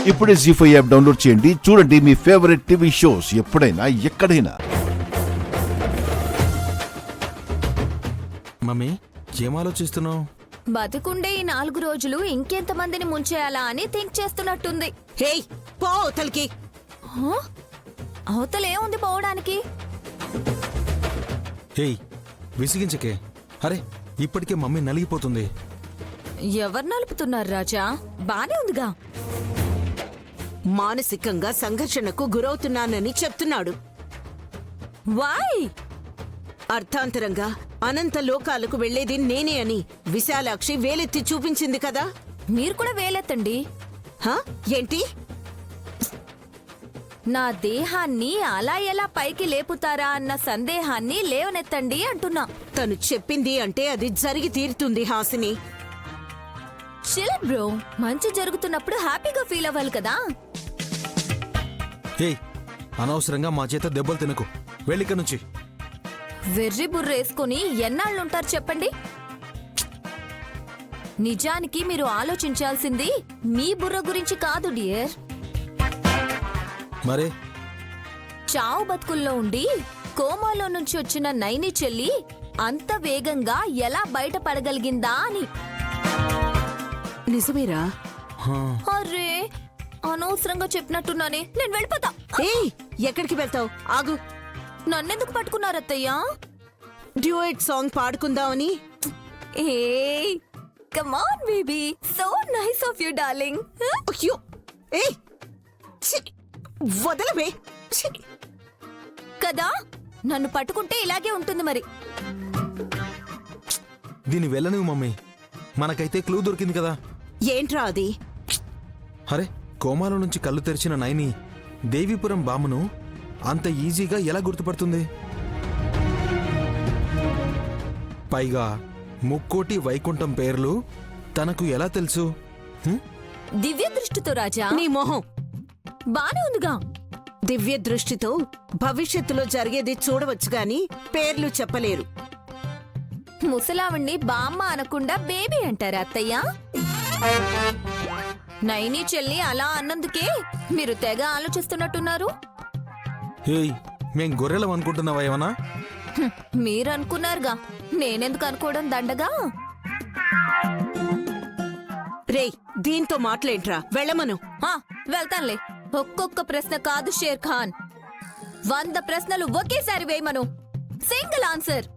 ఇప్పుడే జీ5 app download చేయండి. చూడండి మీ ఫేవరెట్ టీవీ షోస్ ఎప్పుడైనా ఎక్కడైనా. మమ్మీ, ఏం ఆలోచిస్తున్నావు? బతుకుండే ఈ 4 రోజులు ఇంకెంత మందిని ముంచేయాలా అని థింక్ చేస్తున్నట్టుంది. హేయ్, పో అవతలికి. అవతలేముంది పోవడానికి? హేయ్, విసిగించకే. అరే, ఇప్పటికే మమ్మీ నలిగిపోతుంది. ఎవరు నలుపుతున్నారు రాజా? బానే ఉందిగా. మానసికంగా సంఘర్షణకు గురవుతున్నానని చెప్తున్నాడు. వాయ్? అర్థాంతరంగా అనంత లోకాలకు వెళ్లేది నేనే అని విశాలాక్షి వేలెత్తి చూపించింది కదా. మీరు కూడా వేలెత్తండి. హా? ఏంటి? నా దేహాన్ని అలా ఎలా పైకి లేపుతారా అన్న సందేహాన్ని లేవనెత్తండి అంటున్నా. తను చెప్పింది అంటే అది జరిగి తీరుతుంది హాసిని. చిల్ బ్రో, మంచి జరుగుతున్నప్పుడు హ్యాపీగా ఫీల్ అవ్వాలి కదా. హేయ్, అనవసరంగా మా చేత దెబ్బలు తినకు. వెళ్ళిక నుంచి. వెర్రి బుర్రేసుకుని ఎన్నాళ్ళుంటారు చెప్పండి? నిజానికి మీరు ఆలోచించాల్సింది మీ బుర్ర గురించి కాదు డియర్. మరే చావు బతుకుల్లో ఉండి కోమాలో నుంచి వచ్చిన నైని చెల్లి అంత వేగంగా ఎలా బయటపడగలిగిందా అని. నిజమేరా? అరే, అనవసరంగా చెప్పినట్టున్నానే. నేను వెళ్ళిపోతా. ఏయ్, ఎక్కడికి వెళ్తావు? ఆగు. నన్నెందుకు పట్టుకున్నారత్తయ్యా? డ్యూయట్ సాంగ్ పాడుకుందామని. ఏ come on baby, so nice of you darling. అయ్యో, ఏయ్, ఛీ, వదలవే. ఛీ. కదా, నన్ను పట్టుకుంటే ఇలాగే ఉంటుంది మరి. దీని వెళ్ళనివి మమ్మీ. మనకైతే క్లూ దొరికింది కదా. ఏంట్రా అది? అరే, కోమాలో నుంచి కళ్ళు తెరిచిన నైని దేవీపురం బామ్మను అంత ఈజీగా ఎలా గుర్తుపడుతుంది? పైగా ముక్కోటి వైకుంఠం పేర్లు తనకు ఎలా తెలుసు? దివ్య దృష్టితో రాజా. నీ మొహం బానే ఉందిగా. దివ్య దృష్టితో భవిష్యత్తులో జరిగేది చూడవచ్చు గాని పేర్లు చెప్పలేరు. ముసలావిణ్ణి బామ్మ అనకుండా బేబీ అంటారా అత్తయ్య? నైని చెల్లి అలా అన్నందుకే మీరు తెగ ఆలోచిస్తున్నట్టున్నారు. హేయ్, మేం గొర్రెలం అనుకుంటున్నావా ఏమన్నా? మీరు అనుకున్నారుగా, నేనెందుకు అనుకోవడం దండగా. రేయ్, దీంతో మాటలేంట్రా? వెళ్ళమను. వెళ్తానులే. ఒక్కొక్క ప్రశ్న కాదు షేర్ ఖాన్, 100 ప్రశ్నలు ఒకేసారి వేయమను. Single answer.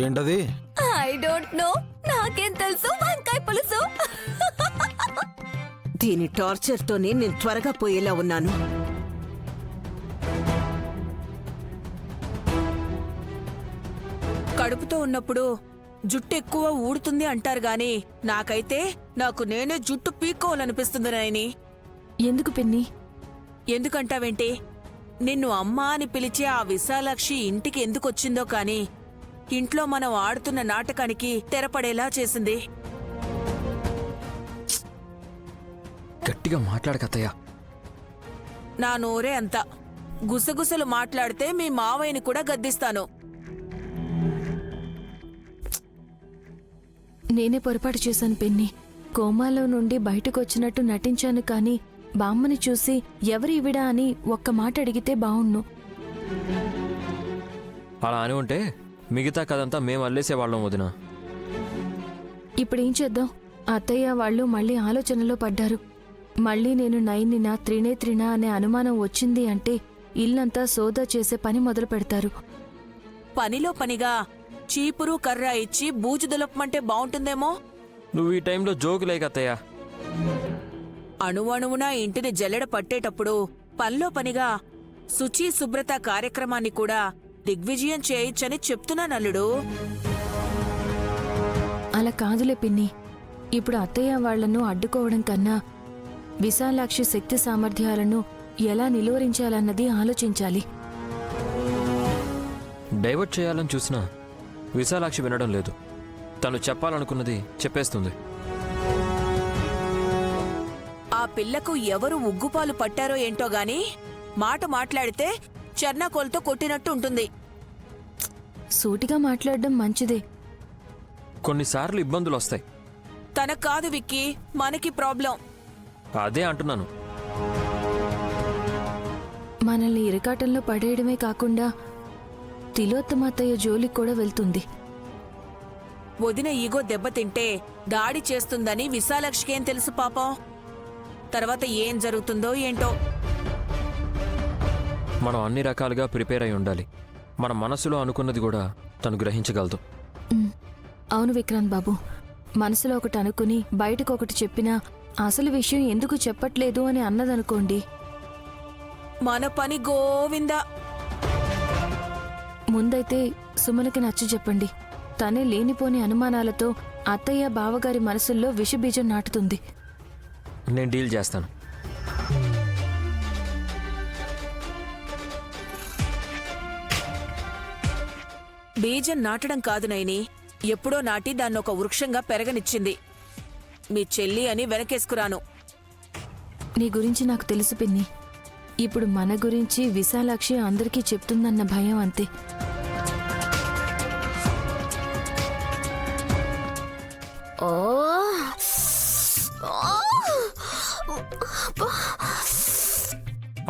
ఏంటది? I don't know. నాకేం తెలుసు? వంకాయ పులుసు. దీని టార్చర్ తోనే నేను త్వరగా పోయేలా ఉన్నాను. కడుపుతో ఉన్నప్పుడు జుట్టు ఎక్కువ ఊడుతుంది అంటారు గాని నాకైతే నాకు నేనే జుట్టు పీక్కోవాలనిపిస్తుంది నాయని. ఎందుకు పిన్ని? ఎందుకంటావేంటి? నిన్ను అమ్మా అని పిలిచే ఆ విశాలాక్షి ఇంటికి ఎందుకొచ్చిందో కాని ఇంట్లో మనం ఆడుతున్న నాటకానికి తెరపడేలా చేసింది. గట్టిగా మాట్లాడకత్తయ్య. నా నోరే అంత. గుసగుసలు మాట్లాడితే మీ మావయ్యని కూడా గద్దిస్తాను. నేనే పొరపాటు చేశాను పిన్ని. కోమాలో నుండి బయటకు వచ్చినట్టు నటించాను కానీ బామ్మని చూసి ఎవరు ఇవిడా అని ఒక్క మాట అడిగితే బావుణ్ణు. అలా అని ఉంటే మిగతా కథంతా మేము అల్లేసేవాళ్ళం వదినా. ఇప్పుడేం చేద్దాం? అత్తయ్య వాళ్ళు మళ్ళీ ఆలోచనలో పడ్డారు. మళ్ళీ నేను నైనినా త్రినేత్రినా అనే అనుమానం వచ్చింది అంటే ఇల్లంతా సోదా చేసే పని మొదలు పెడతారు. పనిలో పనిగా చీపురు కర్ర ఇచ్చి బూజు దులపమంటే బావుంటుందేమో. నువ్వు ఈ టైంలో జోకులేకత్తయ్య. అణువణువునా ఇంటిని జల్లెడ పట్టేటప్పుడు పనిలో పనిగా శుచి శుభ్రత కార్యక్రమాన్ని కూడా దిగ్విజయం చేయొచ్చని చెప్తున్నానల్లుడు. అలా కాదులే పిన్ని. ఇప్పుడు అత్తయ్య వాళ్లను అడ్డుకోవడం కన్నా విశాలాక్షి శక్తి సామర్థ్యాలను ఎలా నిలువరించాలన్నది ఆలోచించాలి. డైవర్ట్ చేయాలని చూసినా విశాలాక్షి వినడం లేదు. తను చెప్పాలనుకున్నది చెప్పేస్తుంది. ఆ పిల్లకు ఎవరు ఉగ్గుపాలు పట్టారో ఏంటో గాని మాట మాట్లాడితే చర్నాకోలతో కొట్టినట్టు ఉంటుంది. సూటిగా మాట్లాడడం మంచిదే. కొన్నిసార్లు ఇబ్బందులు వస్తాయి. తనకు కాదు విక్కీ, మనకి ప్రాబ్లం. అదే అంటున్నాను. మనల్ని ఇరకాటంలో పడేయడమే కాకుండా తిలోత్తమాతయ్య జోలికి కూడా వెళ్తుంది. వదిన ఈగో దెబ్బతింటే దాడి చేస్తుందని విశాలాక్షికేం తెలుసు పాపం. తర్వాత ఏం జరుగుతుందో ఏంటో. మనం అన్ని రకాలుగా ప్రిపేర్ అయి ఉండాలి. మన మనసులో అనుకున్నది కూడా తను గ్రహించగలదు. అవును విక్రాంత్ బాబు, మనసులో ఒకటి అనుకుని బయటకు ఒకటి చెప్పినా అసలు విషయం ఎందుకు చెప్పట్లేదు అని అన్నదనుకోండి, మన పని గోవిందా. ముందైతే సుమలకి నచ్చ చెప్పండి. తనే లేనిపోని అనుమానాలతో అత్తయ్య బావగారి మనసుల్లో విషబీజం నాటుతుంది. నేను డీల్ చేస్తాను. బీజం నాటడం కాదు నైని, ఎప్పుడో నాటి దాన్నొక వృక్షంగా పెరగనిచ్చింది. మీ చెల్లి అని వెనకేసుకురాను. నీ గురించి నాకు తెలుసు పిన్ని. ఇప్పుడు మన గురించి విశాలాక్షి అందరికీ చెప్తుందన్న భయం అంతే.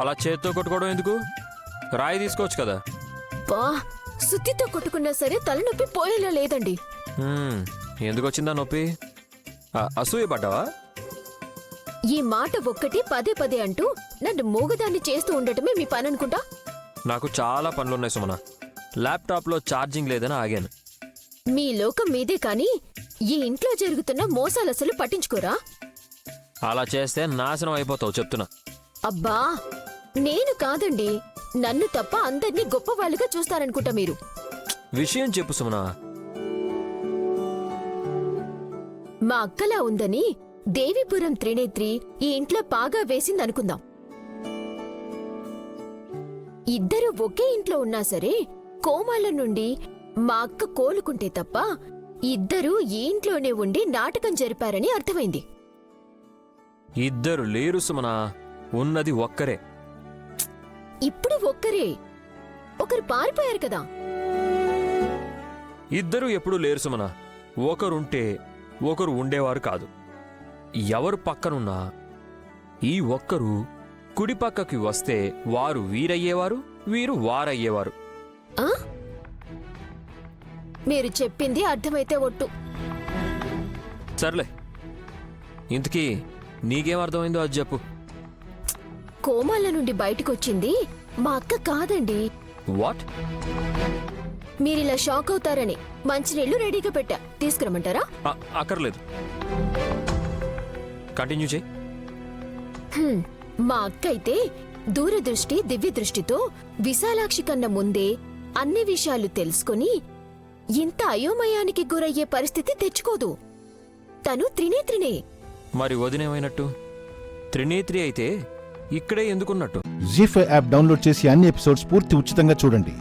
అలా చేత్తో కొట్టుకోవడం ఎందుకు? రాయి తీసుకోవచ్చు కదా. సుత్తితో కొట్టుకున్నా సరే తలనొప్పి పోయేలా లేదండి. ఎందుకు వచ్చిందా నొప్పి? అసూయ పడ్డావా? ఈ మాట ఒక్కటి పదే పదే అంటూ నన్ను మూగదాన్ని చేస్తూ ఉండటమే మీ పని అనుకుంటా. నాకు చాలా పనులున్నాయి సుమన. ల్యాప్టాప్లో ఛార్జింగ్ లేదని ఆగాను. మీ లోకం మీదే కాని ఈ ఇంట్లో జరుగుతున్న మోసాలు అసలు పట్టించుకోరా? అలా చేస్తే నాశనం అయిపోతావు చెప్తున్నా. అబ్బా, నేను కాదండి, నన్ను తప్ప అందర్నీ గొప్పవాళ్ళుగా చూస్తారనుకుంటా మీరు. విషయం చెప్పు సుమన. మా అక్కలా ఉందని దేవీపురం త్రినేత్రి ఈ ఇంట్లో పాగా వేసిందనుకుందాం. ఇద్దరు ఒకే ఇంట్లో ఉన్నా సరే కోమాల నుండి మా అక్క కోలుకుంటే తప్ప ఇద్దరూ ఈ ఇంట్లోనే ఉండి నాటకం జరిపారని అర్థమైంది. ఇద్దరు లేరు సుమన, ఉన్నది ఒక్కరే. ఇప్పుడు ఒక్కరే, ఒకరు పారిపోయారు కదా. ఇద్దరు ఎప్పుడూ లేరు సుమన. ఒకరుంటే ఒకరు ఉండేవారు కాదు. ఎవరు పక్కనున్నా ఈ ఒక్కరు కుడి పక్కకి వస్తే వారు వీరయ్యేవారు, వీరు వారయ్యేవారు. ఆ? మీరు చెప్పింది అర్థమైతే ఒట్టు. సర్లే, ఇంతకీ నీకేం అర్థమైందో అది చెప్పు. కోమాల నుండి బయటకొచ్చింది మా అక్క కాదండి. వాట్? మీరిలా షాక్ అవుతారని మంచినీళ్లు రెడీగా పెట్టా, తీసుకురమ్మంటారా? అక్కర్లేదు, కంటిన్యూ చేయి. మా అక్క అయితే దూరదృష్టి దివ్య దృష్టితో విశాలాక్షి కన్నా ముందే అన్ని విషయాలు తెలుసుకుని ఇంత అయోమయానికి గురయ్యే పరిస్థితి తెచ్చుకోదు. తను త్రినేత్రినే. మరి వదినేమైనట్టు? త్రినేత్రి అయితే ఇక్కడే ఎందుకున్నట్టు? జీ5 యాప్ డౌన్లోడ్ చేసి అన్ని ఎపిసోడ్స్ పూర్తి ఉచితంగా చూడండి.